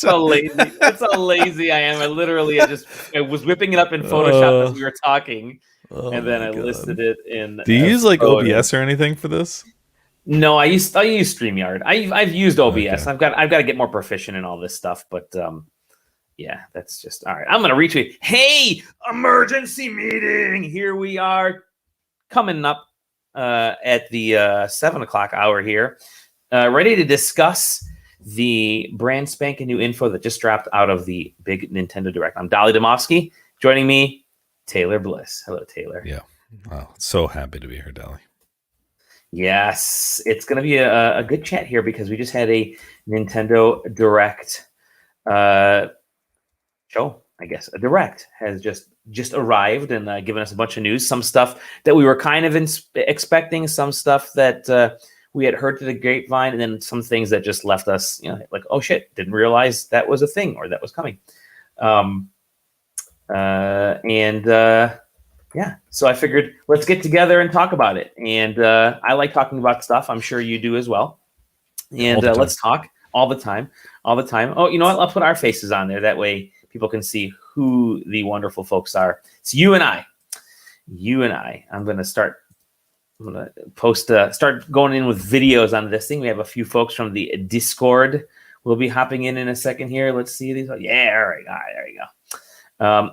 How lazy. That's how lazy I am. I was whipping it up in Photoshop as we were talking, and then I listed it in. Do you use like photo. OBS or anything for this? No, I use StreamYard. I've used OBS. Okay. I've got to get more proficient in all this stuff, but yeah, that's just all right. I'm gonna retweet. Hey, emergency meeting! Here we are, coming up at the 7:00 hour here, ready to discuss the brand spanking new info that just dropped out of the big Nintendo Direct. I'm Dolly Domofsky. Joining me, Taylor Bliss. Hello, Taylor. Yeah. Wow. So happy to be here, Dolly. Yes, it's going to be a good chat here because we just had a Nintendo Direct show, I guess. A Direct has just arrived and given us a bunch of news. Some stuff that we were kind of expecting, some stuff that we had heard through the grapevine, and then some things that just left us, like, oh shit, didn't realize that was a thing or that was coming. Yeah, so I figured let's get together and talk about it. And I like talking about stuff. I'm sure you do as well. And let's talk all the time. Oh, you know what? I'll put our faces on there. That way people can see who the wonderful folks are. It's you and I. I'm going to start. I'm going to start going in with videos on this thing. We have a few folks from the Discord. We'll be hopping in a second here. Let's see these. Yeah, all right, there you go.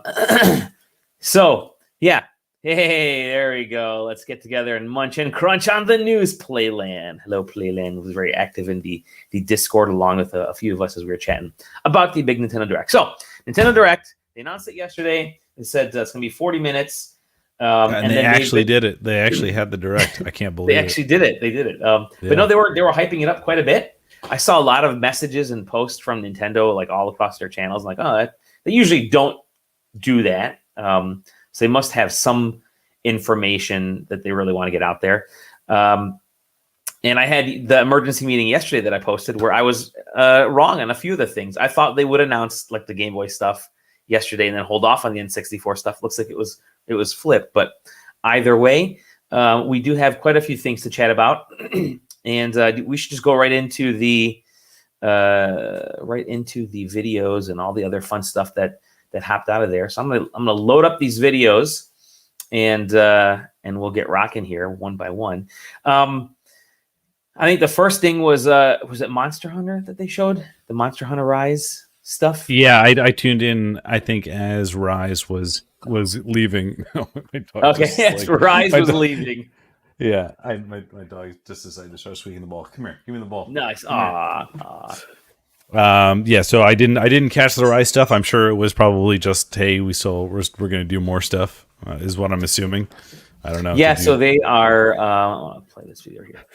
So, yeah. Hey, there we go. Let's get together and munch and crunch on the news. Playland. Hello, Playland was very active in the Discord along with a few of us as we were chatting about the big Nintendo Direct. So, Nintendo Direct, they announced it yesterday. They said it's going to be 40 minutes. And they actually did it. They actually had the Direct. I can't believe they actually did it. They did it. But no, they were hyping it up quite a bit. I saw a lot of messages and posts from Nintendo, like all across their channels, like, oh, they usually don't do that. So they must have some information that they really want to get out there. And I had the emergency meeting yesterday that I posted where I was wrong on a few of the things. I thought they would announce like the Game Boy stuff yesterday and then hold off on the N64 stuff. Looks like it was flipped. But either way, we do have quite a few things to chat about. And we should just go right into the videos and all the other fun stuff that hopped out of there. So I'm gonna load up these videos and we'll get rocking here one by one. I think the first thing was it Monster Hunter that they showed? The Monster Hunter Rise stuff? Yeah, I tuned in, I think, as Rise was leaving. Okay, yes, Rise was leaving. Yeah, my dog just decided to start swinging the ball. Come here, give me the ball. Nice. Yeah, so I didn't catch the Rise stuff. I'm sure it was probably just, hey, we're going to do more stuff, is what I'm assuming. I don't know. Yeah, so they are. I'll play this video here.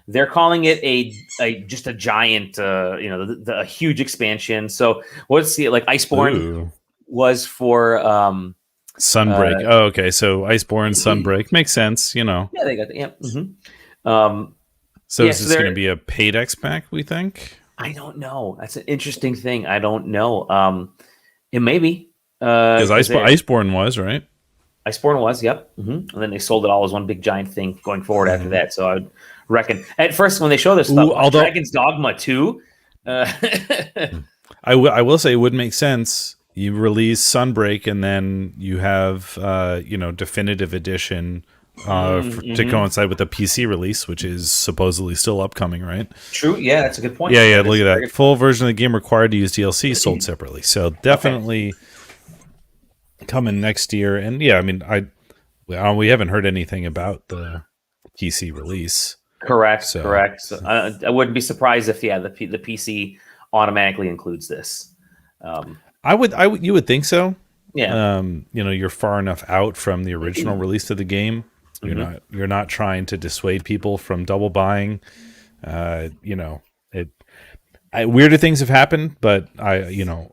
They're calling it just a giant, a huge expansion. So let's see, like Iceborne was for Sunbreak. Okay, so Iceborne, Sunbreak makes sense. Yeah, they got that. Yeah. Mm-hmm. So is this going to be a paid X pack? We think. I don't know. That's an interesting thing. I don't know. It may be. Because Iceborne was, right? Iceborne was, yep. Mm-hmm. And then they sold it all as one big giant thing going forward after that. So I would reckon. At first, when they show this stuff, Dragon's Dogma 2. I will say it would make sense. You release Sunbreak and then you have, definitive edition to coincide with the PC release, which is supposedly still upcoming, right? True. Yeah, that's a good point. Yeah. Look at that. Full version of the game required to use DLC sold separately. So definitely coming next year. And yeah, I mean, we haven't heard anything about the PC release. Correct. So I wouldn't be surprised if the PC automatically includes this. You would think so. Yeah. You're far enough out from the original release of the game. You're not trying to dissuade people from double buying. Weirder things have happened, but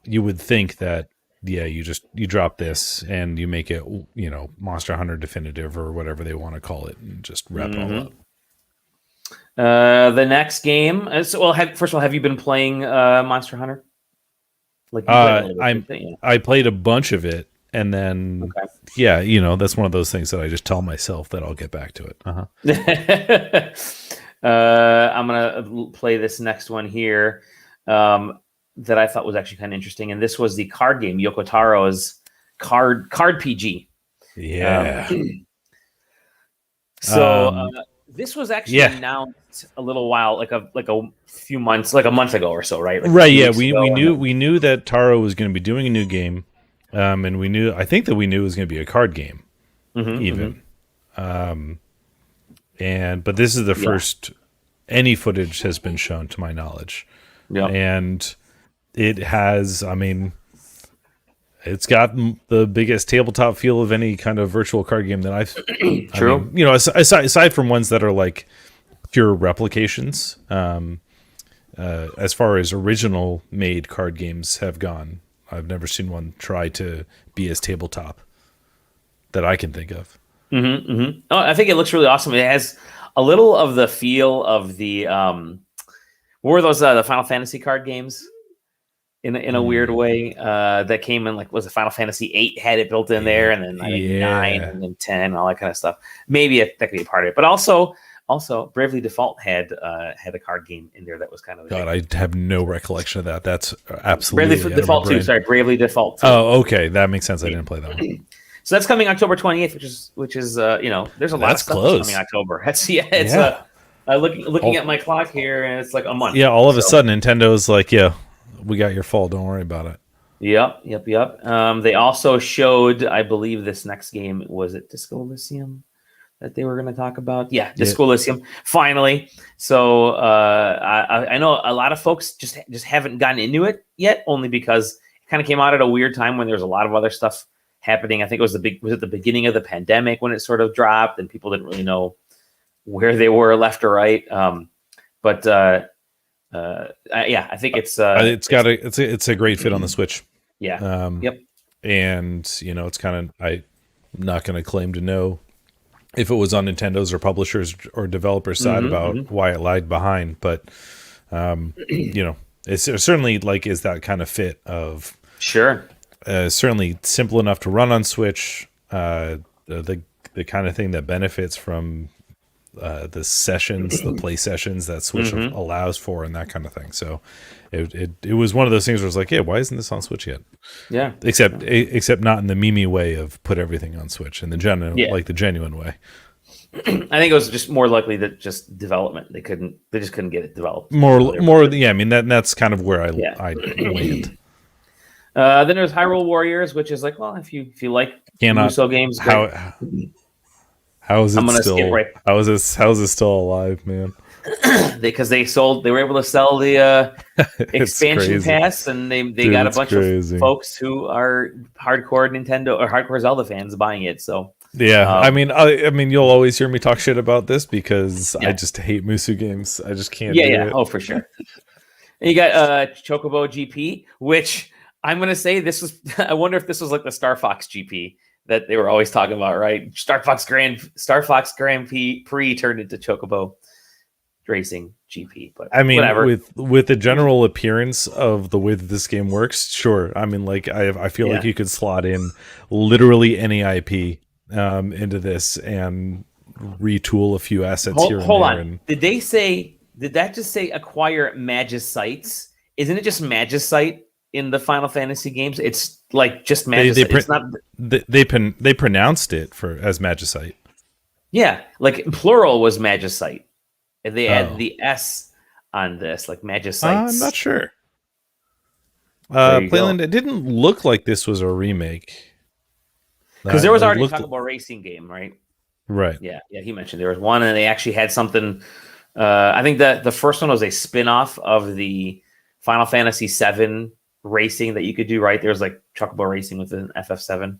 you would think that you drop this and you make it Monster Hunter Definitive or whatever they want to call it, and just wrap all up. The next game. First of all, have you been playing Monster Hunter? I played a bunch of it, and then that's one of those things that I just tell myself that I'll get back to it. I'm gonna play this next one here. that I thought was actually kind of interesting, and this was the card game Yoko Taro's card PG. Yeah. This was actually announced a little while, like a few months, like a month ago or so, right? Like right. Yeah. We knew that Taro was going to be doing a new game, and I think that we knew it was going to be a card game, even. But this is the first any footage has been shown to my knowledge. Yeah. And it has, I mean, it's got the biggest tabletop feel of any kind of virtual card game that I've. True. I mean, you know, aside from ones that are like pure replications, as far as original made card games have gone, I've never seen one try to be as tabletop that I can think of. Oh, I think it looks really awesome. It has a little of the feel of the what were those the Final Fantasy card games in a weird way that came in, like, was it Final Fantasy 8 had it built in there, and then 9 and then 10 and all that kind of stuff. Maybe that could be a part of it, but also Bravely Default had a card game in there that was kind of. God, I have no recollection of that. That's absolutely Bravely Default 2. Sorry, Bravely Default 2. Oh, okay, that makes sense. I didn't play that one. So that's coming October 28th, which is you know, there's a lot of stuff coming October. Looking at my clock here, and it's like a month. Yeah, all of a sudden Nintendo's like, yeah, we got your fall. Don't worry about it. Yep. They also showed, I believe, this next game, was it Disco Elysium that they were going to talk about? Yeah, Disco Elysium finally. So I know a lot of folks just haven't gotten into it yet, only because it kind of came out at a weird time when there's a lot of other stuff happening. I think it was at the beginning of the pandemic when it sort of dropped, and people didn't really know where they were left or right. I think it's a great fit on the Switch. Yeah. And you know, it's kind of, I'm not going to claim to know if it was on Nintendo's or publishers or developers side about why it lagged behind, but you know, it's certainly like is that kind of fit of certainly simple enough to run on Switch, the kind of thing that benefits from the sessions, the play sessions that Switch allows for, and that kind of thing. So it was one of those things where I was like, yeah, why isn't this on Switch yet? Yeah. Except not in the Mimi way of put everything on Switch, in the genuine way. I think it was just more likely that just development. They just couldn't get it developed. Yeah. I mean, that's kind of where I land. Then there's Hyrule Warriors, which is like, well, if you like Musou games, how is it still alive, man? Because they were able to sell the expansion pass, and they got a bunch of folks who are hardcore Nintendo or hardcore Zelda fans buying it. So yeah, I mean, you'll always hear me talk shit about this because I just hate Musou games. I just can't. Yeah. Oh, for sure. And you got Chocobo GP, which I'm going to say this was. I wonder if this was like the Star Fox GP that they were always talking about, right? Star Fox Grand Prix turned into Chocobo Racing GP. But I mean, whatever. with the general appearance of the way that this game works, sure. I mean, like I feel like you could slot in literally any IP into this and retool a few assets here and there. Hold on. Did that just say acquire Magicites? Isn't it just Magicite in the Final Fantasy games? It's like just Magicite. They pronounced it as Magicite. Yeah, like plural was Magicite. And they add the S on this, like Magicites. I'm not sure. Playland, it didn't look like this was a remake. Because there was already talk about a racing game, right? Right. Yeah, he mentioned there was one, and they actually had something. I think that the first one was a spin-off of the Final Fantasy VII racing that you could do, right? There's like Chocobo Racing with an FF7.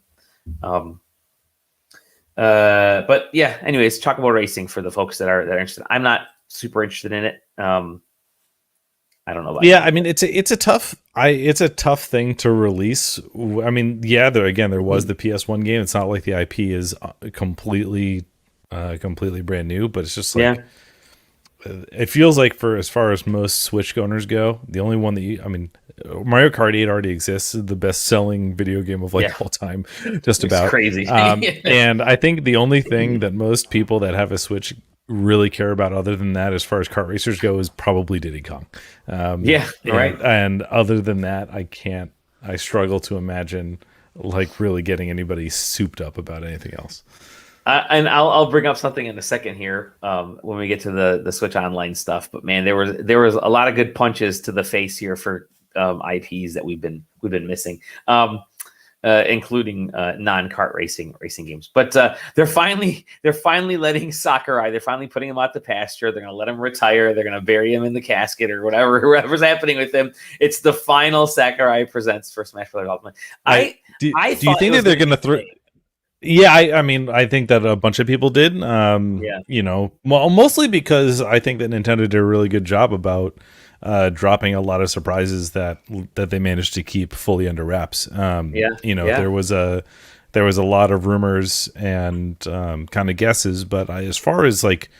But yeah, anyways, Chocobo Racing for the folks that are interested. I'm not super interested in it. I don't know about I mean, it's a tough thing to release. I mean, there was the PS1 game. It's not like the IP is completely brand new, but it's just like it feels like for as far as most Switch owners go, the only one that Mario Kart 8 already exists. It's the best-selling video game of all time, just about. It's crazy. And I think the only thing that most people that have a Switch really care about other than that, as far as kart racers go, is probably Diddy Kong. Right. And other than that, I struggle to imagine like really getting anybody souped up about anything else. And I'll bring up something in a second here when we get to the Switch Online stuff. But man, there was a lot of good punches to the face here for IPs that we've been missing. Including non-kart racing games. But they're finally letting Sakurai. They're finally putting him out to pasture. They're going to let him retire. They're going to bury him in the casket or whatever's happening with him. It's the final Sakurai Presents for Smash Bros. Ultimate. Do you think that they're going to throw? Yeah, I mean, I think that a bunch of people did. You know, well, mostly because I think that Nintendo did a really good job about dropping a lot of surprises that they managed to keep fully under wraps. There was a lot of rumors and kind of guesses, but as far as like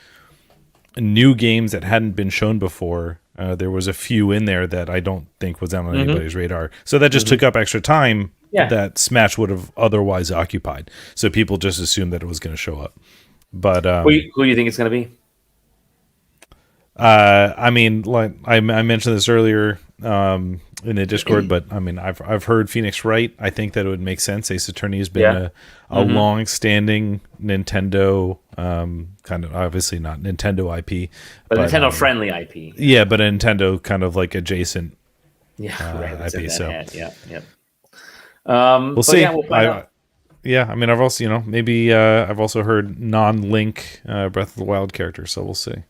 new games that hadn't been shown before, there was a few in there that I don't think was on anybody's radar. So that just took up extra time that Smash would have otherwise occupied. So people just assumed that it was going to show up. But who do you think it's going to be? I mean, like I mentioned this earlier in the Discord, but I mean, I've heard Phoenix Wright. I think that it would make sense. Ace Attorney has been a long-standing Nintendo, kind of obviously not Nintendo IP, but Nintendo friendly IP. Yeah, but a Nintendo kind of like adjacent IP. So we'll see. Yeah, we'll find out. I mean, I've also maybe I've also heard non-Link Breath of the Wild character, so we'll see.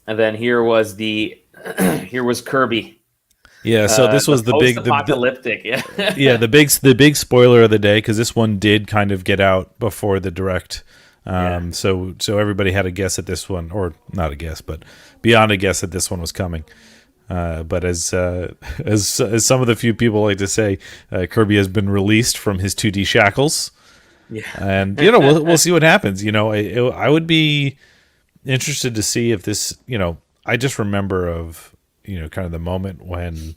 And then here was Kirby. Yeah, so this was the big apocalyptic. The big spoiler of the day, because this one did kind of get out before the direct. So everybody had a guess at this one, or not a guess, but beyond a guess that this one was coming. But as some of the few people like to say, Kirby has been released from his 2D shackles. Yeah, and we'll see what happens. I would be interested to see if this, I just remember of, kind of the moment when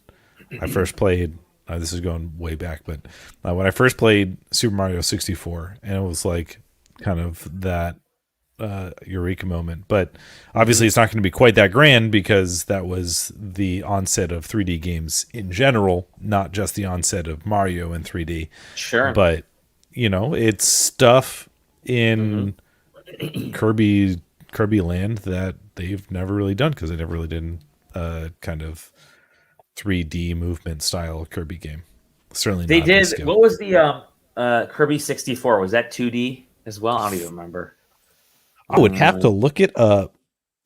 I first played, this is going way back, but when I first played Super Mario 64, and it was like kind of that eureka moment. But obviously it's not going to be quite that grand, because that was the onset of 3D games in general, not just the onset of Mario in 3D. Sure. But, it's stuff in Kirby Land that they've never really done, because they never really did kind of 3D movement style Kirby game. Certainly they not did. What was the Kirby 64? Was that 2D as well? I don't even remember. I would have to look it up.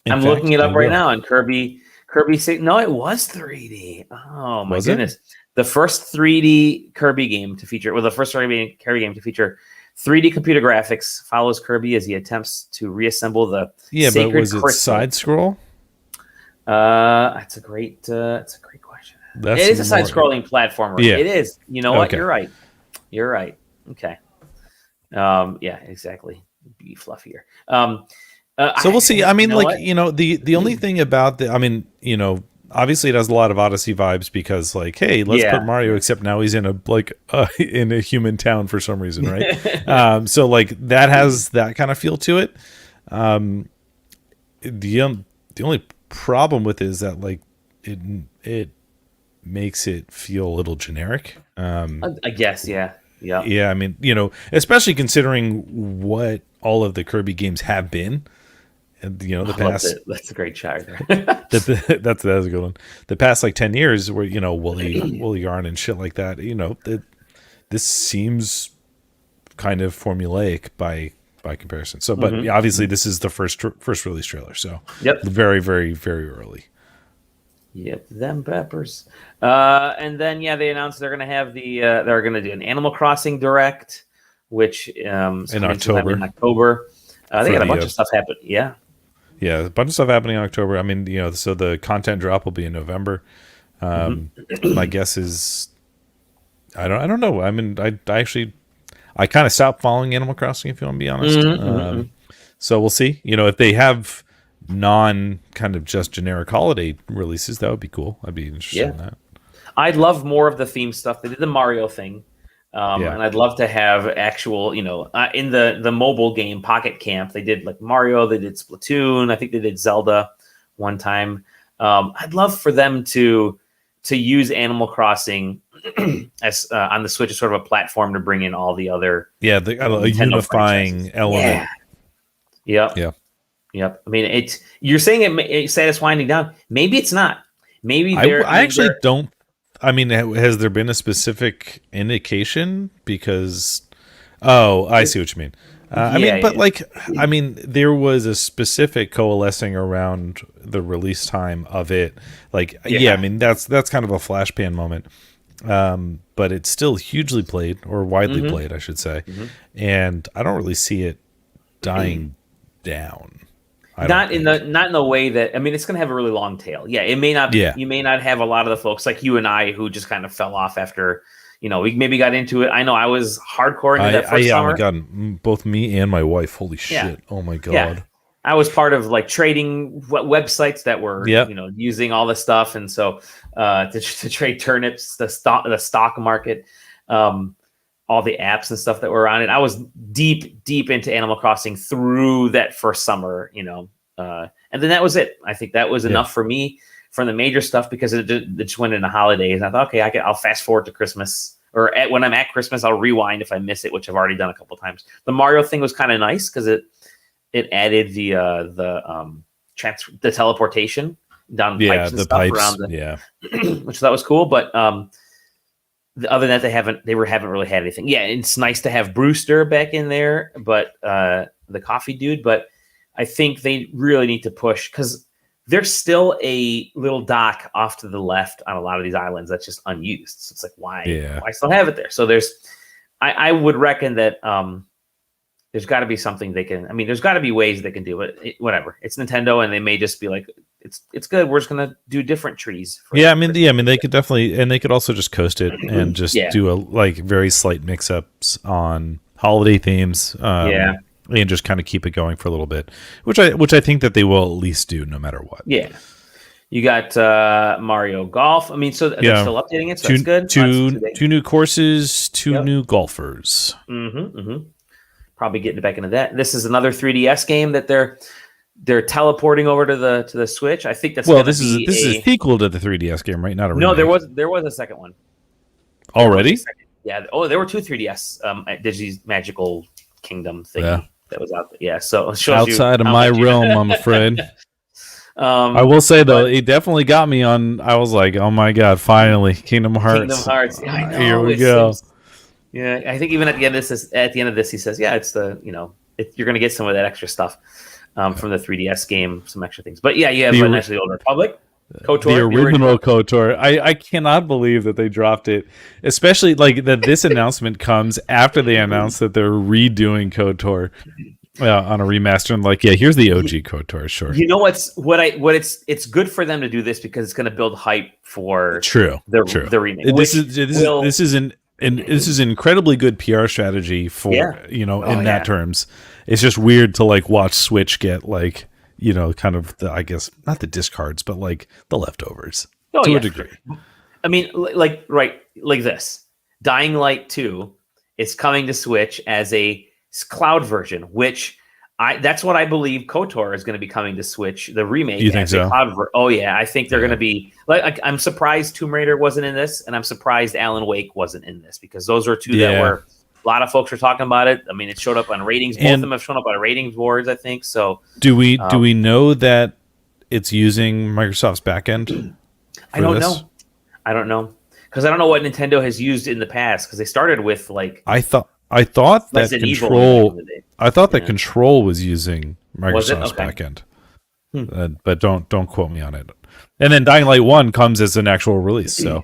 I'm looking it up right now. And Kirby no, it was 3D. Oh my goodness! The first 3D Kirby game to feature, the first Kirby game to feature 3D computer graphics, follows Kirby as he attempts to reassemble the sacred but was it crystal. side scroll? It's a great question. It is a side-scrolling platformer. Yeah. It is. You know what? You're right. Okay. Yeah, exactly. Be fluffier. So we'll see. I mean, the only thing about obviously it has a lot of Odyssey vibes, because hey, let's put Mario, except now he's in in a human town for some reason, right? So that has that kind of feel to it. The only problem with it is that it makes it feel a little generic. I guess, yeah. I mean, especially considering what all of the Kirby games have been. And the past. That's a great shot there. That's a good one. The past 10 years, where Woolly Yarn and shit like that. This seems kind of formulaic by comparison. So, but obviously this is the first release trailer. So, very, very, very early. Yep, them peppers. And then they announced they're going to have they're going to do an Animal Crossing Direct, which in October. They got a bunch of stuff happening. Yeah, a bunch of stuff happening in October. I mean, so the content drop will be in November. My guess is, I don't know. I mean, I kind of stopped following Animal Crossing, if you want to be honest. So we'll see. If they have non kind of just generic holiday releases, that would be cool. I'd be interested in that. I'd love more of the theme stuff. They did the Mario thing. And I'd love to have actual, in the mobile game Pocket Camp, they did like Mario, they did Splatoon, I think they did Zelda one time. I'd love for them to use Animal Crossing as on the Switch as sort of a platform to bring in all the other a unifying element. Yep. I mean, you're saying it's satisfying down. Maybe it's not. Maybe I actually don't. I mean, has there been a specific indication? Because I see what you mean. There was a specific coalescing around the release time of it. I mean, that's kind of a flashpan moment. But it's still hugely played, or widely played, I should say. And I don't really see it dying down. Not in the way that, I mean, it's going to have a really long tail. Yeah, it may not. You may not have a lot of the folks like you and I who just kind of fell off after. We maybe got into it. I know I was hardcore into that first summer. Oh my god, both me and my wife. Holy shit! Oh my god. Yeah. I was part of like trading websites that were using all this stuff, and so to trade turnips, the stock market, all the apps and stuff that were on it. I was deep into Animal Crossing through that first summer, and then that was it. I think that was enough for me from the major stuff, because it just went into holidays. I thought, okay, I'll fast forward to Christmas, or when I'm at Christmas, I'll rewind if I miss it, which I've already done a couple times. The Mario thing was kind of nice because it added the teleportation down pipes and stuff around which I thought was cool. But other than that, they haven't really had anything. Yeah, it's nice to have Brewster back in there, but the coffee dude. But I think they really need to push, because there's still a little dock off to the left on a lot of these islands that's just unused. So it's like, why still have it there? So I would reckon that there's got to be something they can. I mean, there's got to be ways they can do it. Whatever. It's Nintendo, and they may just be like, it's good. We're just gonna do different trees. I mean, they could definitely, and they could also just coast it and just do a very slight mix-ups on holiday themes. And just kind of keep it going for a little bit, which I think that they will at least do no matter what. Yeah. You got Mario Golf. I mean, so they're still updating it, so that's good. Two new courses, two new golfers. Probably getting back into that. This is another 3DS game that they're teleporting over to the Switch. I think that's this is a sequel to the 3DS game, right? Not a remake. No, there was a second one already. Yeah. Oh, there were two 3DS Digi's Magical Kingdom thing that was out there. Yeah. So it shows outside of my realm, I'm afraid. I will say though, it definitely got me on. I was like, oh my god, finally, Kingdom Hearts. Yeah, I know. Here we go. Yeah, I think even at the end of this, he says, "Yeah, it's you're going to get some of that extra stuff from the 3DS game, some extra things." But yeah, you have Knights of the Old Republic, KOTOR, the original KOTOR. I cannot believe that they dropped it, especially like that. This announcement comes after they announced that they're redoing KOTOR on a remaster. And like, here's the OG KOTOR. Sure. You know it's good for them to do this because it's going to build hype for the remake. This is an incredibly good PR strategy for that terms. It's just weird to like watch Switch get like kind of the, I guess not the discards, but like the leftovers to a degree. I mean, like this. Dying Light 2 is coming to Switch as a cloud version, which that's what I believe KOTOR is going to be coming to Switch, the remake. You think so? I think they're going to be like I'm surprised Tomb Raider wasn't in this, and I'm surprised Alan Wake wasn't in this, because those are two that were a lot of folks were talking about it. I mean, it showed up on ratings. Both of them have shown up on ratings boards, I think. So do we know that it's using Microsoft's backend? I don't know because I don't know what Nintendo has used in the past, because they started with like I thought that Control. I thought that Control was using Microsoft's backend, but don't quote me on it. And then Dying Light 1 comes as an actual release. So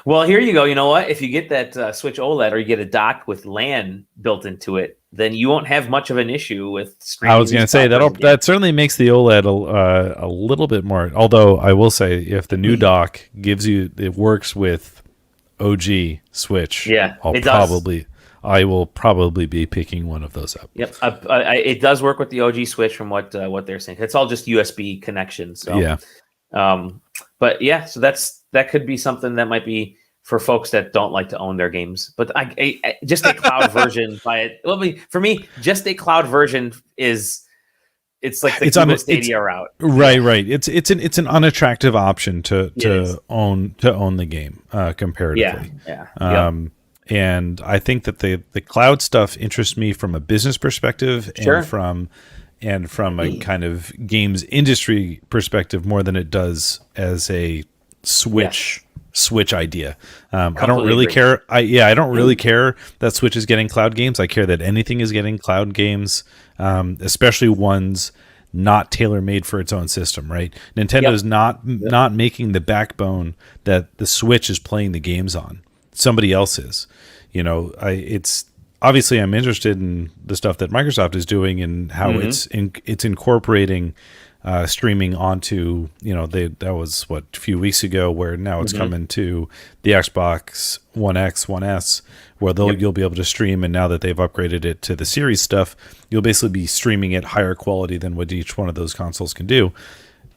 well, here you go. You know what? If you get that Switch OLED, or you get a dock with LAN built into it, then you won't have much of an issue with streaming. I was going to say that certainly makes the OLED a little bit more. Although I will say, if the new dock it works with OG Switch, I will probably be picking one of those up. Yep, it does work with the OG Switch from what they're saying. It's all just USB connections. So. Yeah. But yeah, so that could be something that might be for folks that don't like to own their games. But just a cloud version by it. Well, for me, just a cloud version it's like the Google Stadia route. Right, right. It's an unattractive option to own the game comparatively. Yeah. And I think that the cloud stuff interests me from a business perspective and from a kind of games industry perspective more than it does as a Switch idea. I don't really care. I don't really care that Switch is getting cloud games. I care that anything is getting cloud games, especially ones not tailor-made for its own system, right? Nintendo is not making the backbone that the Switch is playing the games on. Somebody else is. It's obviously I'm interested in the stuff that Microsoft is doing and how it's incorporating streaming onto, that was a few weeks ago, where now it's coming to the Xbox One X, One S, where you'll be able to stream. And now that they've upgraded it to the Series stuff, you'll basically be streaming at higher quality than what each one of those consoles can do.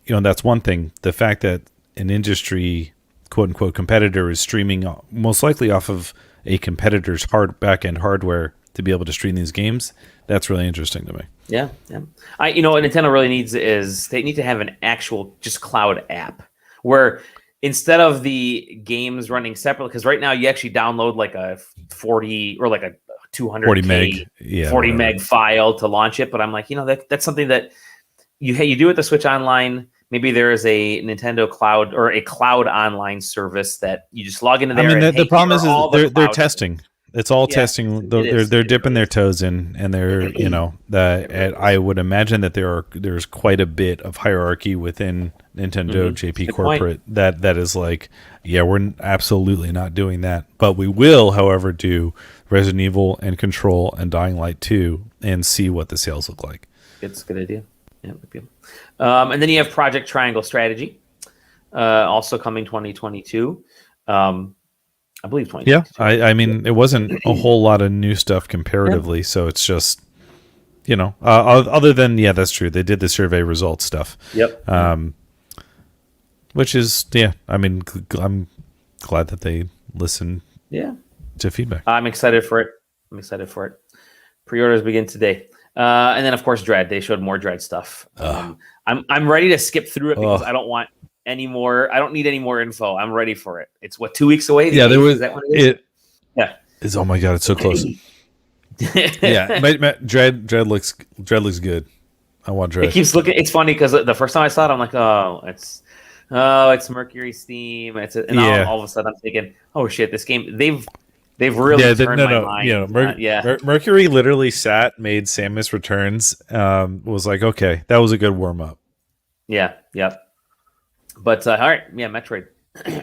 That's one thing. The fact that an industry quote unquote competitor is streaming most likely off of a competitor's back end hardware to be able to stream these games, that's really interesting to me. Yeah. What Nintendo really needs is they need to have an actual just cloud app where instead of the games running separately, because right now you actually download like a 40 or like a 200 40 meg file to launch it. But I'm like, that's something that you do with the Switch Online. Maybe there is a Nintendo Cloud or a cloud online service that you just log into there. I mean, the problem is they're testing. It's all testing. They're dipping their toes in, and they're I would imagine that there's quite a bit of hierarchy within Nintendo JP corporate that is like, we're absolutely not doing that, but we will, however, do Resident Evil and Control and Dying Light 2 and see what the sales look like. It's a good idea. Yeah, and then you have Project Triangle Strategy, also coming 2022. I believe 2022. Yeah, I mean, it wasn't a whole lot of new stuff comparatively, so it's just, other than, that's true. They did the survey results stuff. Yep. Which is, I mean, I'm glad that they listened to feedback. I'm excited for it. Pre-orders begin today. And then, of course, Dread. They showed more Dread stuff. I'm ready to skip through it because I don't want any more. I don't need any more info. I'm ready for it. It's 2 weeks away. Yeah, there was. Is that what it is? It's, oh my god, it's so close. Dread looks good. I want Dread. It keeps looking. It's funny because the first time I saw it, I'm like, it's Mercury Steam. All of a sudden I'm thinking, oh shit, this game. They've really turned my mind. Mercury literally made Samus Returns. Was like, okay, that was a good warm up. Yeah. But all right, Metroid,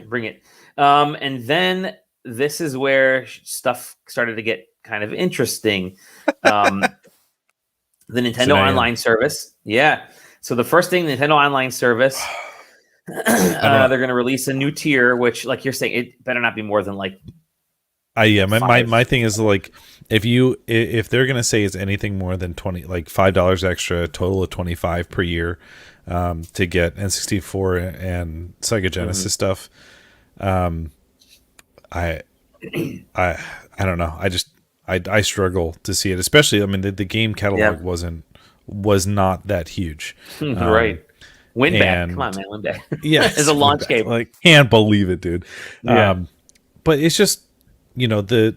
bring it. And then this is where stuff started to get kind of interesting. The Nintendo Online service. Yeah. So the first thing, Nintendo Online service, they're going to release a new tier, which, like you're saying, it better not be more than like. My thing is like, if they're gonna say it's anything more than $5 extra, total of $25 per year, to get N64 and Sega Genesis stuff, I don't know. I struggle to see it, especially. I mean, the game catalog was not that huge, right? Winback, come on, man, Winback. Yeah, it's a launch game. Like, can't believe it, dude. Yeah. But it's just. The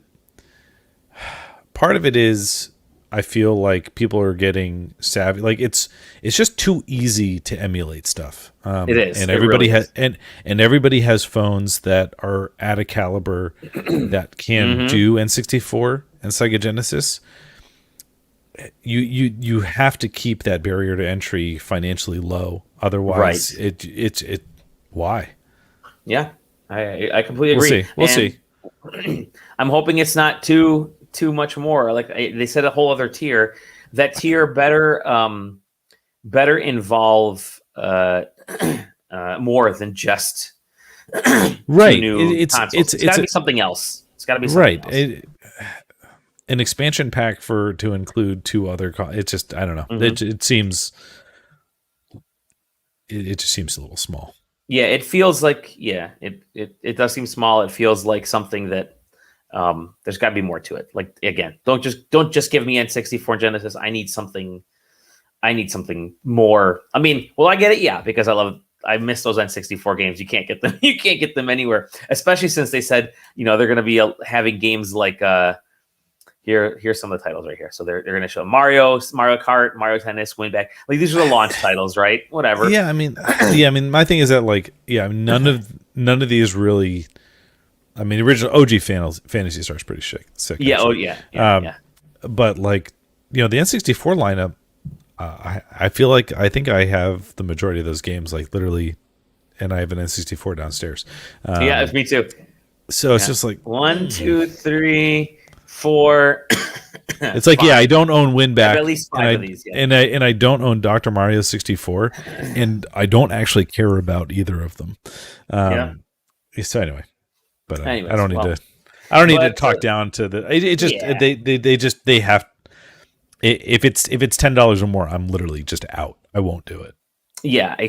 part of it is I feel like people are getting savvy. Like it's just too easy to emulate stuff. It is, and everybody has and everybody has phones that are at a caliber that can do N64 and Sega Genesis. You have to keep that barrier to entry financially low. Otherwise, it why? Yeah, I completely agree. We'll see. I'm hoping it's not too much more. Like they said, a whole other tier. That tier better involve more than just right. New consoles. It's got to be something else. It's got to be something else. An expansion pack to include two other. It's just, I don't know. It seems. It just seems a little small. Yeah, it feels like it does seem small. It feels like something that there's got to be more to it. Like again, don't just give me N64 Genesis. I need something more. I mean, well, I get it, yeah, because I miss those N64 games. You can't get them. You can't get them anywhere, especially since they said they're going to be having games like here's some of the titles right here. So they're going to show Mario Kart, Mario Tennis, Winback. Like these are the launch titles, right? Whatever. Yeah, I mean, my thing is that none of these really. I mean, the original OG Phantasy Star is pretty sick. Yeah. Actually. Oh yeah. But the N64 lineup, I feel like I think I have the majority of those games, like literally, and I have an N64 downstairs. Yeah, it's me too. So it's just like 1, 2, 3, 4. It's like 5. I don't own Winback, at least 5 of these, and I don't own Dr. Mario 64, and I don't actually care about either of them. So anyway, but I don't need to. I don't need to talk down to the. It just they have. If it's $10 or more, I'm literally just out. I won't do it. Yeah, I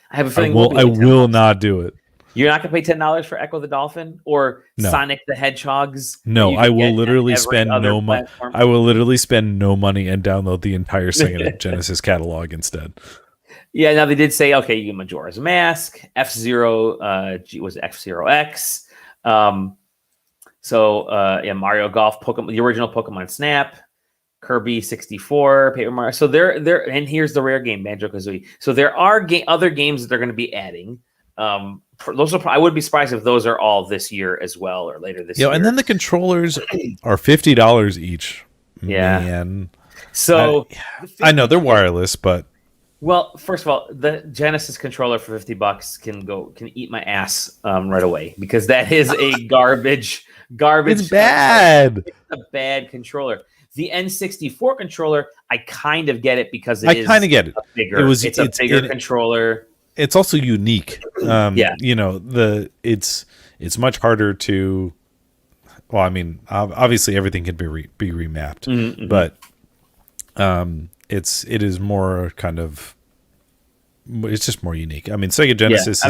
have a feeling I will not do it. You're not going to pay $10 for Echo the Dolphin or Sonic the Hedgehogs? No, I will literally spend no money. I will literally spend no money and download the entire Sega Genesis catalog instead. Yeah, now they did say, okay, you get Majora's Mask, F-Zero, was it F-Zero X? Mario Golf, Pokemon, the original Pokemon Snap, Kirby 64, Paper Mario. So they're and here's the rare game, Banjo-Kazooie. So there are other games that they're going to be adding. Those I would be surprised if those are all this year as well or later this year. And then the controllers are $50 each. Yeah. Man. So I know they're wireless, but first of all, the Genesis controller for $50 can eat my ass right away because that is a garbage. It's bad. It's a bad controller. The N64 controller, I kind of get it because I kind of get it. It's a bigger controller. It's also unique. It's much harder to. Well, I mean, obviously everything can be remapped, mm-hmm. but it is more kind of. It's just more unique. I mean, Sega Genesis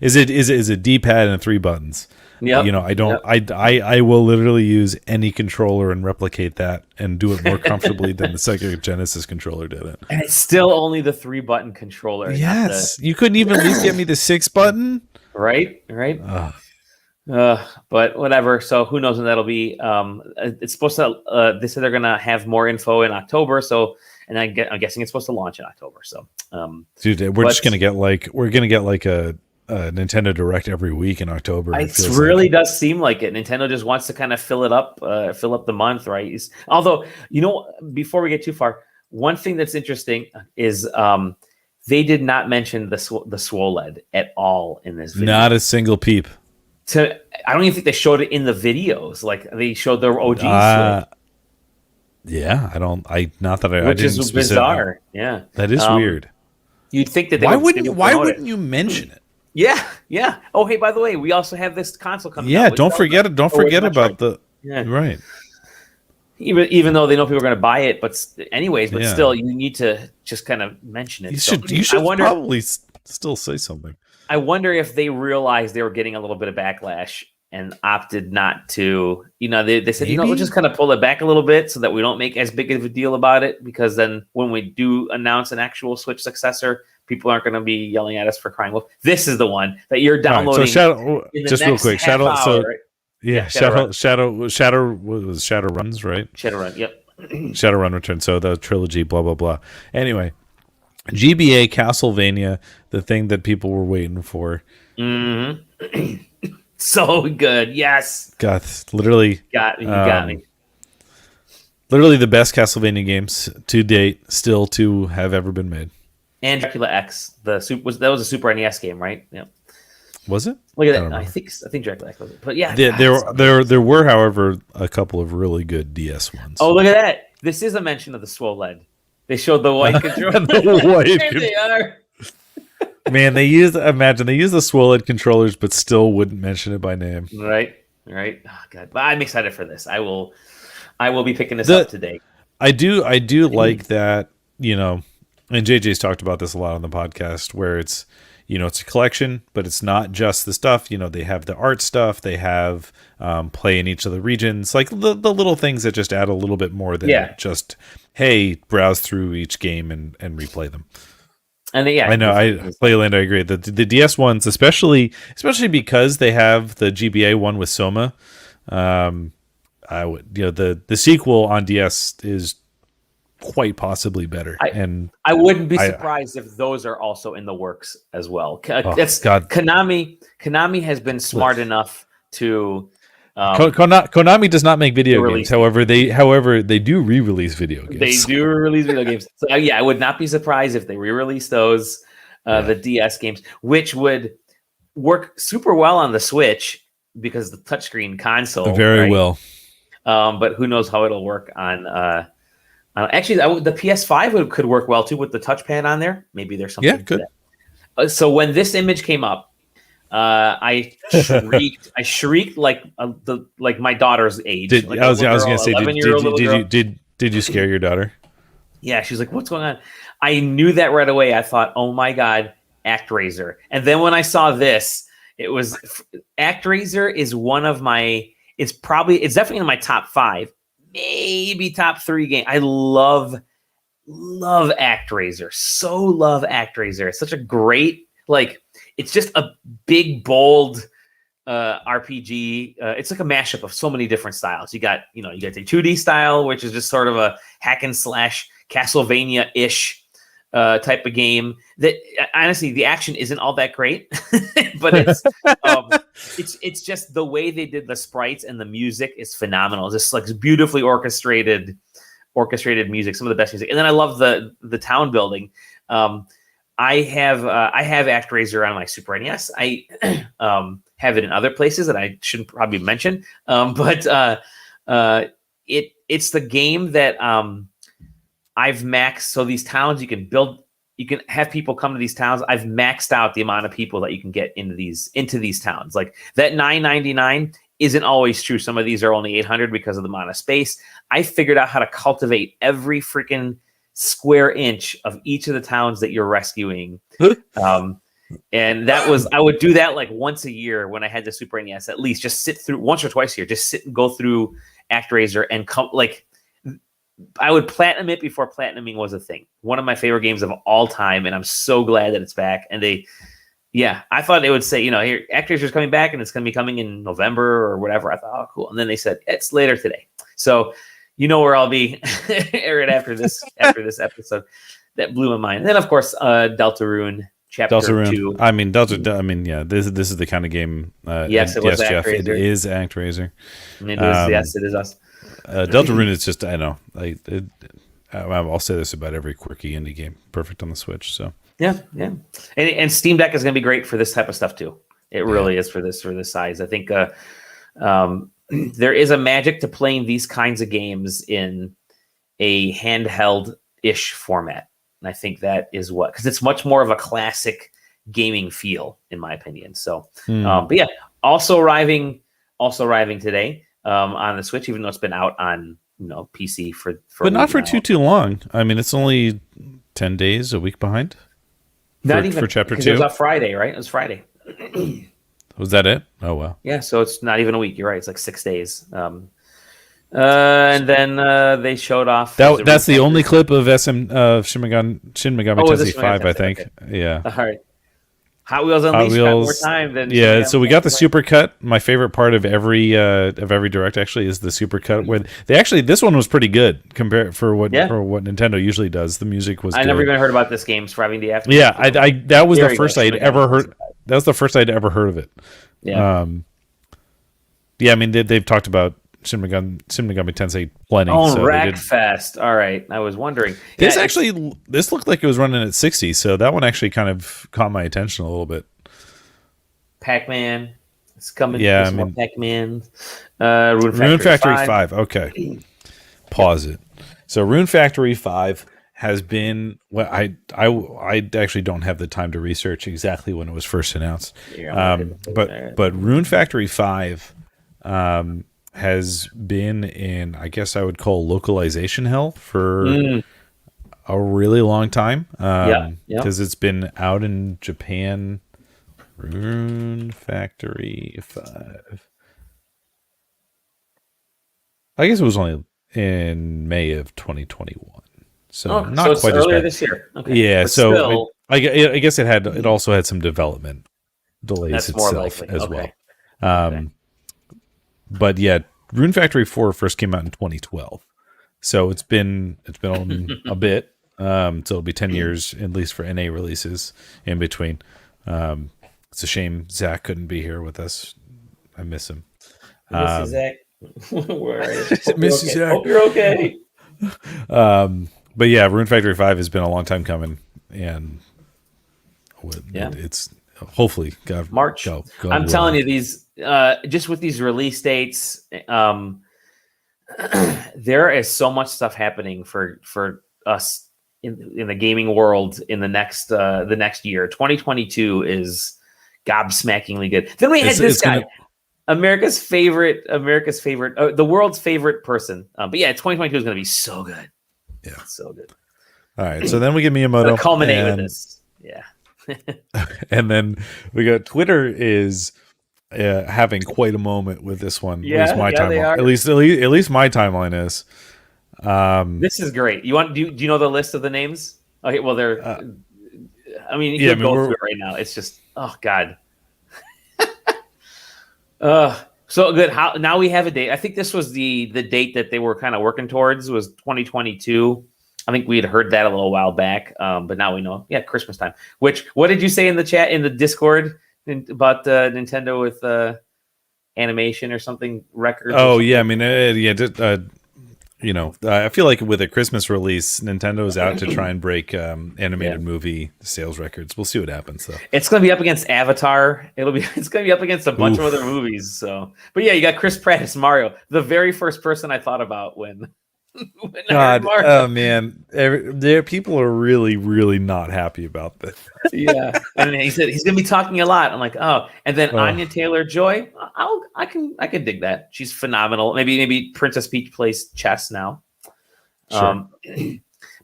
is a D-pad and 3 buttons. Yeah, I will literally use any controller and replicate that and do it more comfortably than the Sega Genesis controller did it. And it's still only the 3-button controller. Yes, you couldn't even at least get me the 6-button. Right. But whatever. So who knows when that'll be? It's supposed to. They said they're gonna have more info in October. So, and I'm guessing it's supposed to launch in October. So, dude, we're gonna get like a Nintendo Direct every week in October. It really does seem like it. Nintendo just wants to kind of fill up the month, right? Although, before we get too far, one thing that's interesting is they did not mention the SWOLED at all in this video. Not a single peep. I don't even think they showed it in the videos. Like they showed their OG Switch. Yeah, which is bizarre. Yeah, that is weird. You'd think that why wouldn't you mention it? Yeah. Oh, hey, by the way, we also have this console coming out. Yeah, don't forget about the right. Even though they know people are going to buy it, but still, you need to just kind of mention it. You should probably still say something. I wonder if they realized they were getting a little bit of backlash and opted not to. They said, we'll just kind of pull it back a little bit so that we don't make as big of a deal about it, because then when we do announce an actual Switch successor, people aren't going to be yelling at us for crying wolf. This is the one that you're downloading. Right, so just real quick, Shadow. Right? Shadow was Shadowruns, right? Shadowrun, yep. Shadowrun Return. So the trilogy, blah blah blah. Anyway, GBA Castlevania, the thing that people were waiting for. Mm-hmm. So good, yes. God, literally got me. Literally the best Castlevania games to date, still to have ever been made. And Dracula X, that was a Super NES game, right? Yeah. Was it? Look at that. I think Dracula X was it. But yeah, there were, however, a couple of really good DS ones. Oh, look at that! This is a mention of the SWOLED. They showed the white controller. They are. Man, they use the SWOLED controllers, but still wouldn't mention it by name. Right. Oh, God, but I'm excited for this. I will be picking this up today. I do like that. And JJ's talked about this a lot on the podcast, where it's, it's a collection, but it's not just the stuff. They have the art stuff. They have play in each of the regions, like the little things that just add a little bit more than just, hey, browse through each game and replay them. And I know Playland, I agree. The DS ones, especially because they have the GBA one with Soma. I would, the sequel on DS is quite possibly better. I wouldn't be surprised if those are also in the works as well. Konami has been smart enough to. Konami does not make video games. However, they do re-release video games. They do release video games. So I would not be surprised if they re-release those the DS games, which would work super well on the Switch because the touchscreen console. Very well. But who knows how it'll work on. Actually, the PS5 could work well too with the touchpad on there. Maybe there's something. Yeah, good. So when this image came up, I shrieked. I shrieked like my daughter's age. I was going to say, did you scare your daughter? Yeah, she's like, "What's going on?" I knew that right away. I thought, "Oh my god, Actraiser!" And then when I saw this, it was Actraiser is one of my. It's definitely in my top 5, maybe top 3 game. I love Actraiser. So love Actraiser. It's such a great, it's just a big, bold RPG. It's like a mashup of so many different styles. You got the 2D style, which is just sort of a hack and slash Castlevania-ish type of game that honestly the action isn't all that great, but it's just the way they did the sprites and the music is phenomenal. Just like beautifully orchestrated music, some of the best music. And then I love the town building. I have Actraiser on my Super NES. I have it in other places that I shouldn't probably mention, but it's the game that I've maxed. So these towns you can have people come to these towns. I've maxed out the amount of people that you can get into these towns. Like that 999 isn't always true. Some of these are only 800 because of the amount of space. I figured out how to cultivate every freaking square inch of each of the towns that you're rescuing. And I would do that like once a year when I had the Super NES, at least just sit through once or twice a year, just sit and go through Actraiser and I would platinum it before platinuming was a thing. One of my favorite games of all time, and I'm so glad that it's back. And I thought they would say, here, Actraiser's coming back, and it's going to be coming in November or whatever. I thought, oh, cool. And then they said, it's later today. So where I'll be right after this episode. That blew my mind. And then, of course, Deltarune Chapter 2. This is the kind of game. Yes, it was Jeff, Actraiser. It is Actraiser. Yes, it is us. Deltarune is just, I know, I'll say this about every quirky indie game. Perfect on the Switch. So yeah, and Steam Deck is going to be great for this type of stuff too. It really is for this size. I think there is a magic to playing these kinds of games in a handheld-ish format, and I think that is because it's much more of a classic gaming feel, in my opinion. So, but yeah, also arriving today. On the Switch, even though it's been out on PC for but not for too long. I mean, it's only 10 days, a week behind. Not even for Chapter 2. It was on Friday, right? It was Friday. Was that it? Oh wow. Yeah, so it's not even a week. You're right. It's like 6 days. And then they showed off. That's the only clip of Shin Megami Tensei 5, I think. Okay. Yeah. All right. Hot Wheels Unleashed got more time than so we got the super cut. My favorite part of every direct actually is the super cut where this one was pretty good compared for what Nintendo usually does. The music was. I never even heard about this game surviving the after. Yeah, that was the first I'd ever heard. That was the first I'd ever heard of it. Yeah. I mean they've talked about Shin Megami Tensei plenty. Oh, so Rackfest. All right. I was wondering. This looked like it was running at 60, so that one actually kind of caught my attention a little bit. Pac-Man. It's coming. Yeah, more Pac-Man. Rune Factory 5. Okay. Pause it. So Rune Factory 5 has been I actually don't have the time to research exactly when it was first announced. But Rune Factory 5 has been in, I guess I would call localization hell for a really long time. Yeah. Because it's been out in Japan. Rune Factory 5. I guess it was only in May of 2021. So not so it's quite as earlier bad. this year. Okay. Yeah, But so still, I guess it also had some development delays that's more itself likely. as Okay. well. But yeah, Rune Factory 4 first came out in 2012. So it's been on a bit. So it'll be 10 years at least for NA releases in between. It's a shame Zach couldn't be here with us. I miss him. Miss you, Zach. Where are you? Miss you, Zach. Hope you're okay. But yeah, Rune Factory 5 has been a long time coming, and it's hopefully March. I'm telling you, these just with these release dates, there is so much stuff happening for us in the gaming world in the next year. 2022 is gobsmackingly good. Then we had this guy. America's favorite, the world's favorite person. But yeah, 2022 is going to be so good. Yeah, so good. All right, so then we get Miyamoto. Culminate with this. Yeah. And then we got Twitter is having quite a moment with this one. Yeah, at least my timeline. they are. At least my timeline is. This is great. Do you know the list of the names? Okay, well they're. I mean, you can go through it right now. It's just God. So good. Now we have a date. I think this was the date that they were kind of working towards was 2022. I think we had heard that a little while back, but now we know. Yeah, Christmas time. What did you say in the chat in the Discord about Nintendo with animation or something records? Oh yeah, I mean I feel like with a Christmas release, Nintendo is out to try and break animated movie sales records. We'll see what happens, though. It's going to be up against Avatar. It's going to be up against a bunch of other movies. So, but yeah, you got Chris Pratt as Mario, the very first person I thought about when God, oh man, people are really, really not happy about this. Yeah, and he said he's going to be talking a lot. I'm like, oh, and then Anya Taylor-Joy, I can dig that. She's phenomenal. Maybe Princess Peach plays chess now. Sure.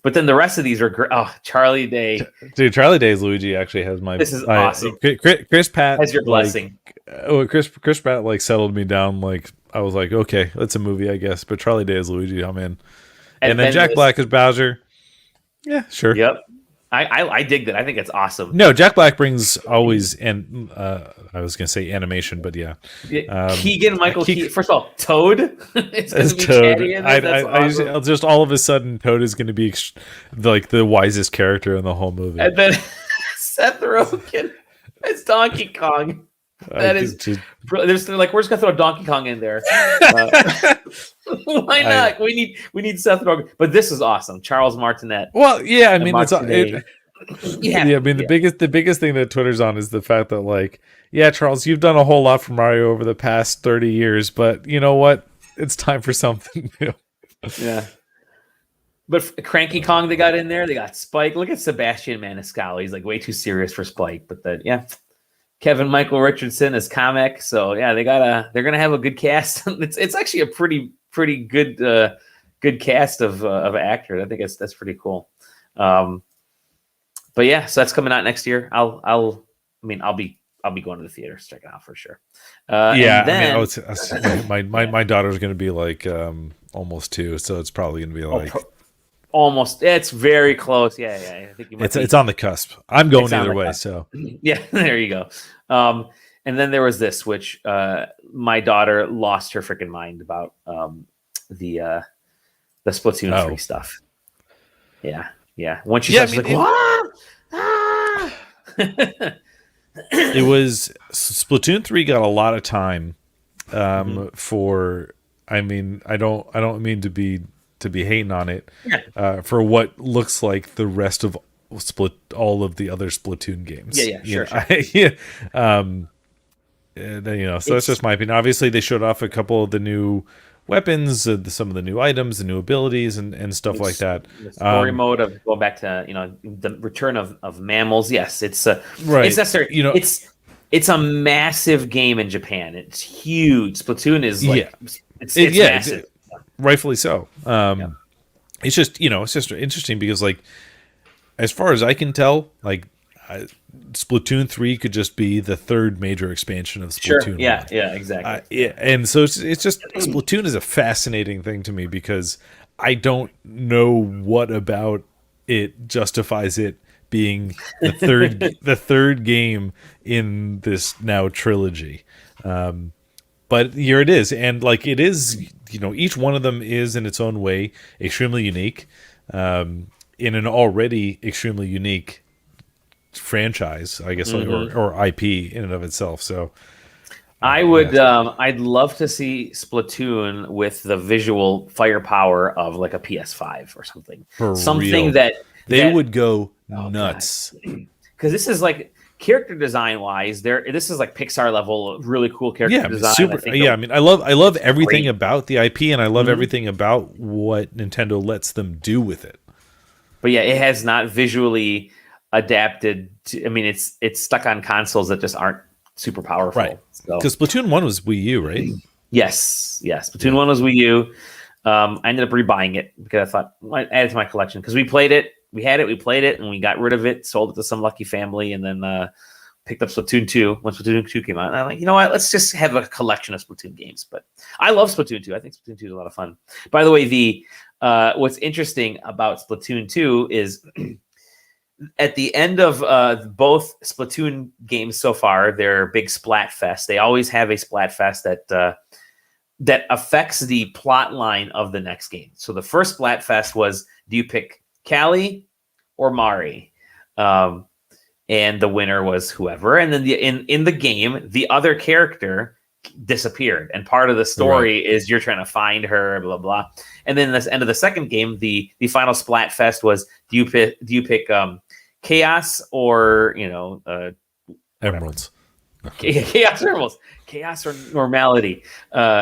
But then the rest of these are great. Oh, Charlie Day, dude, Charlie Day's Luigi actually has my. This is awesome. Chris Pratt has your blessing. Chris Pratt settled me down. I was like, okay, that's a movie, I guess. But Charlie Day is Luigi, I'm in. And then Jack Black is Bowser. Yeah, sure. Yep. I dig that. I think it's awesome. No, Jack Black brings always, and I was going to say animation, but yeah. Keegan Michael Key. First of all, Toad. It's Toad. I'll just all of a sudden, Toad is going to be like the wisest character in the whole movie. And then Seth Rogen as Donkey Kong. They're like, we're just gonna throw Donkey Kong in there. Why not? We need Seth Rogen, but this is awesome. Charles Martinet. Well, yeah, I mean, the biggest thing that Twitter's on is the fact that Charles, you've done a whole lot for Mario over the past 30 years, but you know what? It's time for something new. Yeah. But Cranky Kong, they got in there. They got Spike. Look at Sebastian Maniscalco. He's like way too serious for Spike, but Kevin Michael Richardson as Kamek. So yeah, they're gonna have a good cast. it's actually a pretty good cast of actors. I think that's pretty cool. But yeah, so that's coming out next year. I'll be going to the theater to check it out for sure. My daughter's gonna be almost 2, so it's probably gonna be almost. It's very close. Yeah. I think it's on the cusp. I'm going either way. So yeah, there you go. And then there was this, which my daughter lost her freaking mind about the Splatoon 3 stuff. Yeah. When she starts, it was Splatoon 3 got a lot of time for. I mean, I don't mean to be hating on it for what looks like the rest of all of the other Splatoon games. Sure. So that's just my opinion. Obviously, they showed off a couple of the new weapons, some of the new items, the new abilities, and stuff like that. The story mode of going back to the return of mammals. Yes, it's right. It's necessary. It's a massive game in Japan. It's huge. Splatoon is it's massive. Rightfully so. it's just interesting because like as far as I can tell, like Splatoon 3 could just be the third major expansion of Splatoon 1. Yeah, exactly. Yeah, and so it's just Splatoon is a fascinating thing to me because I don't know what about it justifies it being the third game in this now trilogy. But here it is, and like it is, each one of them is in its own way extremely unique, in an already extremely unique franchise, I guess, or IP in and of itself. So I would, I'd love to see Splatoon with the visual firepower of like a PS5 or something. Something real. that they would go nuts. Because this is like character design wise, this is like Pixar level, really cool character design. Super, I mean, I love everything about the IP, and I love everything about what Nintendo lets them do with it. But yeah, it has not visually adapted to, I mean, it's stuck on consoles that just aren't super powerful. Right. Because Splatoon 1 was Wii U, right? Yes. Splatoon 1 was Wii U. I ended up rebuying it because I thought I'd add it to my collection because we played it. We had it, we played it, and we got rid of it, sold it to some lucky family, and then picked up Splatoon 2 when Splatoon 2 came out. And I'm like, you know what? Let's just have a collection of Splatoon games. But I love Splatoon 2. I think Splatoon 2 is a lot of fun. By the way, what's interesting about Splatoon 2 is at the end of both Splatoon games so far, their big Splatfest, they always have a Splatfest that affects the plot line of the next game. So the first Splatfest was, do you pick Callie or Mari? And the winner was whoever. And then in the game, the other character disappeared. And part of the story is you're trying to find her, blah, blah. And then at the end of the second game, the final Splatfest was, do you pick Chaos or, Emeralds. Chaos or Emeralds. Chaos or Normality,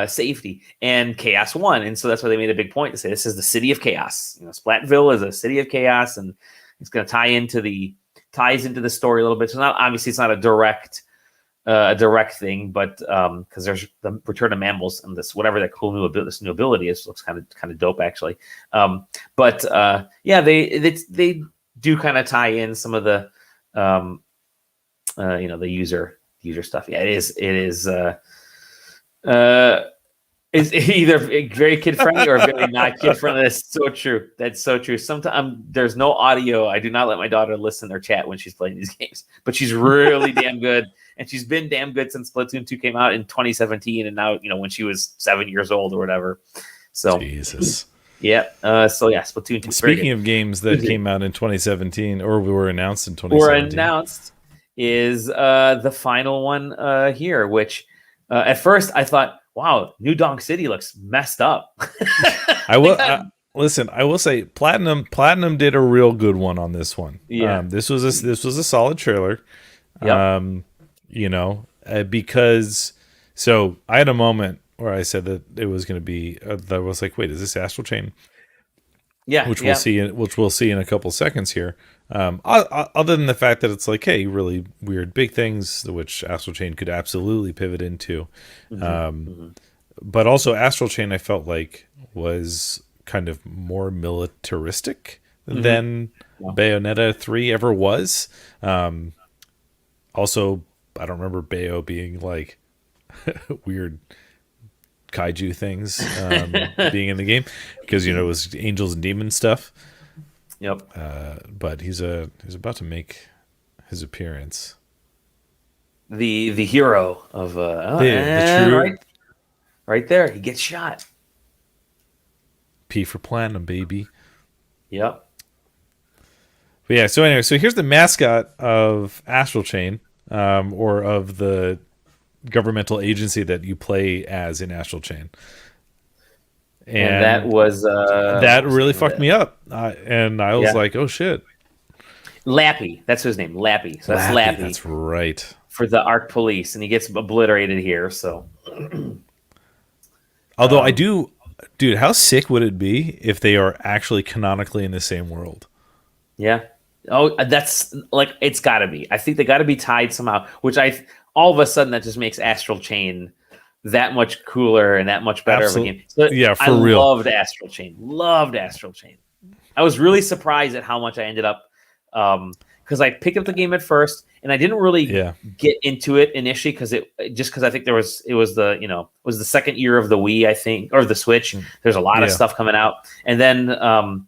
Safety, and Chaos won. And so that's why they made a big point to say this is the city of chaos. Splatville is a city of chaos, and it's going to ties into the story a little bit. So it's not a direct thing, but because there's the Return of Mammals and this whatever that cool this new ability is, looks kind of dope actually. They do kind of tie in some of the the user stuff. Yeah, it is it's either very kid friendly or very not kid friendly. That's so true. Sometimes there's no audio. I do not let my daughter listen or chat when she's playing these games, but she's really damn good, and she's been damn good since Splatoon 2 came out in 2017, and now when she was 7 years old or whatever. So Jesus. Yeah. Splatoon 2. Speaking of games that came out in 2017 or were announced in 2017. Is the final one here, which at first I thought, wow, New Donk City looks messed up. I will say Platinum did a real good one on this one. Yeah. This was a solid trailer. Yep. Because so I had a moment where I said that it was going to be that I was like, wait, is this Astral Chain? Yeah, which we'll see in a couple seconds here. Other than the fact that it's like, hey, really weird big things, which Astral Chain could absolutely pivot into. But also Astral Chain, I felt like was kind of more militaristic than Bayonetta 3 ever was. Also, I don't remember Bayo being like weird kaiju things being in the game because it was angels and demons stuff. Yep. But he's about to make his appearance. The hero of right there, he gets shot. P for Platinum, baby. Yep. But yeah. So anyway, here's the mascot of Astral Chain, or of the governmental agency that you play as in Astral Chain. And that was that really fucked me up. And I was like, oh shit. Lappy, that's his name, Lappy. So that's Lappy. That's right. For the Arc Police, and he gets obliterated here. So, although dude, how sick would it be if they are actually canonically in the same world? Yeah. Oh, that's like it's got to be. I think they got to be tied somehow. Which all of a sudden that just makes Astral Chain that much cooler and that much better of a game. So yeah, for real. Loved Astral Chain. I was really surprised at how much I ended up, because I picked up the game at first and I didn't really get into it initially because I think it was the second year of the Wii, I think, or the Switch. There's a lot of stuff coming out, and then and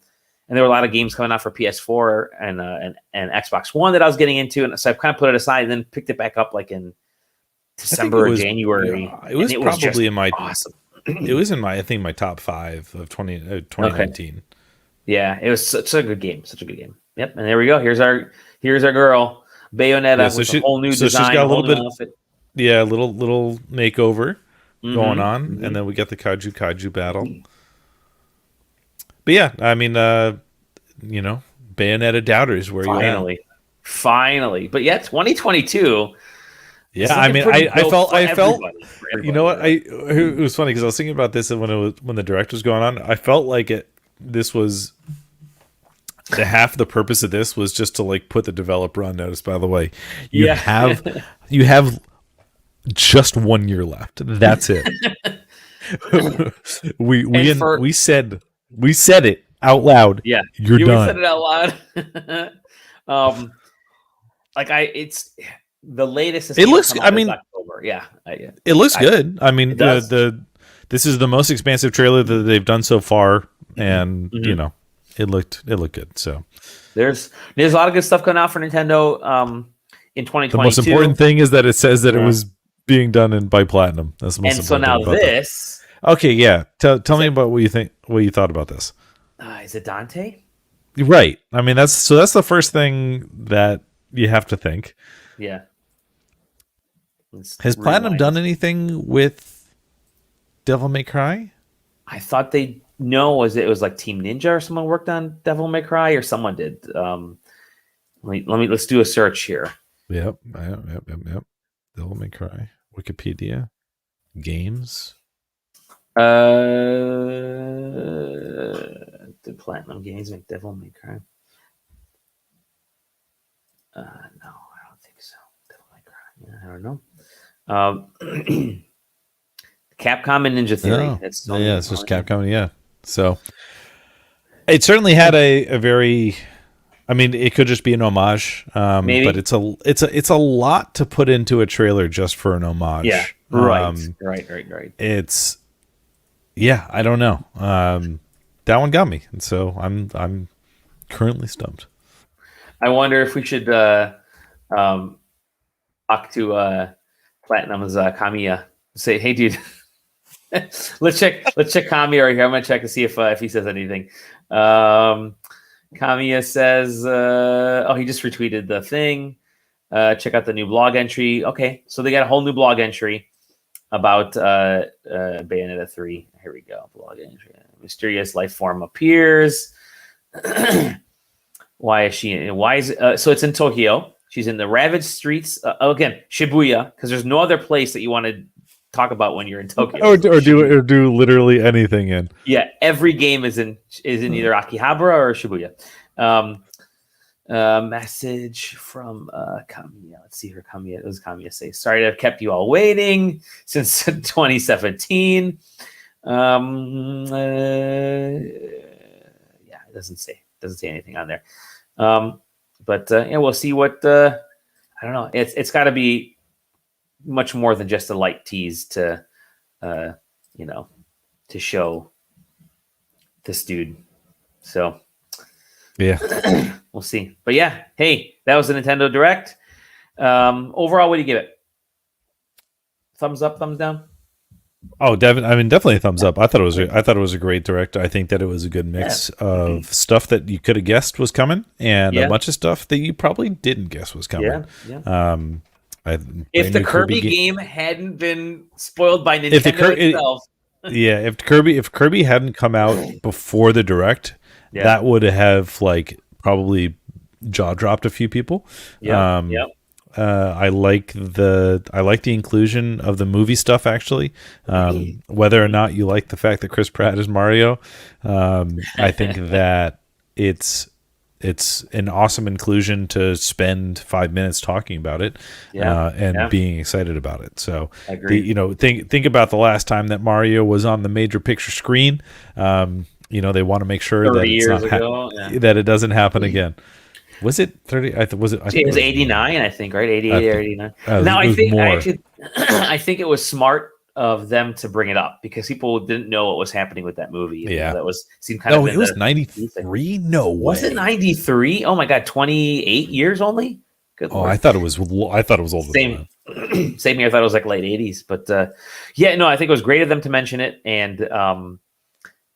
there were a lot of games coming out for PS4 and Xbox One that I was getting into, and so I kind of put it aside and then picked it back up like in December or January. Yeah, it was probably in my awesome. It was in my top 5 of 2019. Okay. Yeah, it was such a good game. Yep, and there we go. Here's our girl Bayonetta with a whole new design. She's got a little bit, outfit. Little makeover going on, and then we got the kaiju battle. But yeah, I mean, Bayonetta doubters where you finally, but yeah, 2022. Yeah, I mean, I felt, you know what? It was funny because I was thinking about this when the direct was going on. I felt like this was half the purpose of this was just to like put the developer on notice. By the way, you have just 1 year left. That's it. we said it out loud. Yeah, you're done. We said it out loud. The latest is it looks. I mean, October. Yeah, it looks good. I mean, this is the most expansive trailer that they've done so far, and it looked good. So there's a lot of good stuff coming out for Nintendo in 2022. The most important thing is that it says that it was being done by Platinum. That's the most important. And so now this. Okay, yeah. Tell me about what you think. What you thought about this? Is it Dante? Right. I mean, that's the first thing that you have to think. Yeah. Has Platinum done anything with Devil May Cry? I thought it was like Team Ninja or someone worked on Devil May Cry, or someone did. Let's do a search here. Yep. Devil May Cry. Wikipedia. Games. Did Platinum Games make Devil May Cry? No, I don't think so. Devil May Cry. Yeah, I don't know. Capcom and Ninja Theory. It's just Capcom. Yeah. So it certainly had a very. I mean, it could just be an homage, but it's a lot to put into a trailer just for an homage. Yeah. Right. It's. Yeah, I don't know. That one got me, and so I'm currently stumped. I wonder if we should talk to Platinum's Kamiya. Say, hey, dude, let's check Kamiya right here. I'm gonna check to see if he says anything. Kamiya says, he just retweeted the thing. Check out the new blog entry. Okay, so they got a whole new blog entry about Bayonetta 3. Here we go. Blog entry. Mysterious life form appears. Why is she? So it's in Tokyo. She's in the ravaged streets. Again, Shibuya, because there's no other place that you want to talk about when you're in Tokyo. Or do literally anything in. Yeah, every game is in either Akihabara or Shibuya. Message from Kamiya. Let's see her Kamiya. It was Kamiya say, "Sorry to have kept you all waiting since 2017." Yeah, it doesn't say anything on there. But we'll see what I don't know. It's got to be much more than just a light tease to to show this dude. So yeah, we'll see. But yeah, hey, that was the Nintendo Direct. Overall, what do you give it? Thumbs up, thumbs down? Oh, definitely a thumbs up. I thought it was a great direct. I think that it was a good mix of stuff that you could have guessed was coming, and a bunch of stuff that you probably didn't guess was coming. Yeah. If the Kirby game hadn't been spoiled by Nintendo itself, if Kirby hadn't come out before the direct, that would have probably jaw dropped a few people. I like the inclusion of the movie stuff, actually. Whether or not you like the fact that Chris Pratt is Mario, I think that it's an awesome inclusion to spend 5 minutes talking about it and being excited about it. So, think about the last time that Mario was on the major picture screen. they want to make sure 30 that it's years not ago, that it doesn't happen again. Was it 30? Was it? It was 89, I think, right? 88 or 89. Now, it was more. I think it was smart of them to bring it up because people didn't know what was happening with that movie. Yeah, that seemed kind of. No, it was 93. No way. Was it 93? Oh my god, 28 years only. Good Lord. I thought it was older. Same here. I thought it was like late 80s, but I think it was great of them to mention it and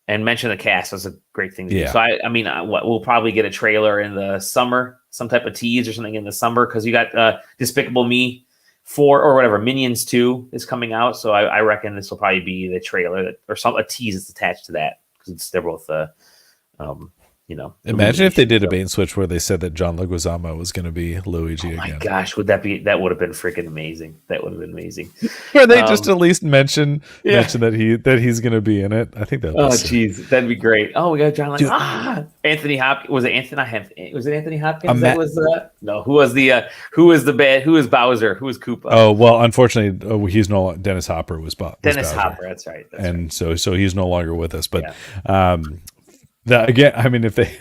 mention the cast. Was a great thing to do. So we'll probably get a trailer in the summer, some type of tease or something in the summer because you got Despicable Me 4 or whatever, Minions 2 is coming out. So I reckon this will probably be the trailer or a tease that's attached to that because they're both Imagine if they did a bait and switch where they said that John Leguizamo was going to be Luigi again. Oh my gosh, that would have been freaking amazing. That would have been amazing. Where they just at least mention that he's going to be in it. I think that. Oh jeez, that'd be great. Oh, we got John. Anthony Hopkins. Was it Anthony? Was it Anthony Hopkins? No. Who was Bowser? Who was Koopa? Oh well, unfortunately, he's no. Dennis Hopper was Bowser. Dennis Hopper. That's right. So he's no longer with us. But again, I mean, if they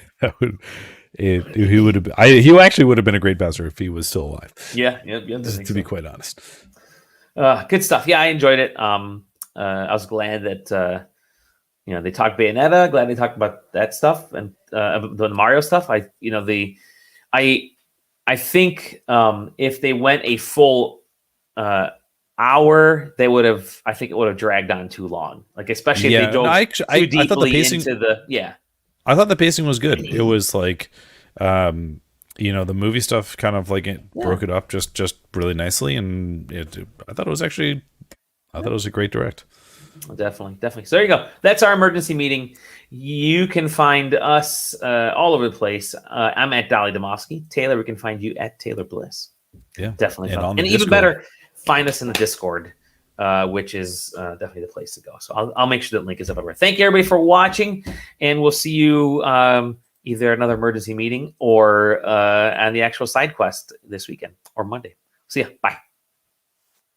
he would have. He actually would have been a great Bowser if he was still alive. Yeah. To be quite honest. Good stuff. Yeah, I enjoyed it. I was glad that they talked Bayonetta. Glad they talked about that stuff and the Mario stuff. I think if they went a full hour, they would have. I think it would have dragged on too long. Like especially if they dove too deeply into the I thought the pacing was good. It was like, the movie stuff kind of like it broke it up just really nicely, and I thought it was a great direct. Definitely. So there you go. That's our emergency meeting. You can find us all over the place. I'm at Dolly Domofsky. Taylor, we can find you at Taylor Bliss. Yeah, definitely. And even better, find us in the Discord. Which is definitely the place to go. So I'll make sure that link is up everywhere. Thank you, everybody, for watching, and we'll see you either another emergency meeting or on the actual side quest this weekend or Monday. See ya. Bye.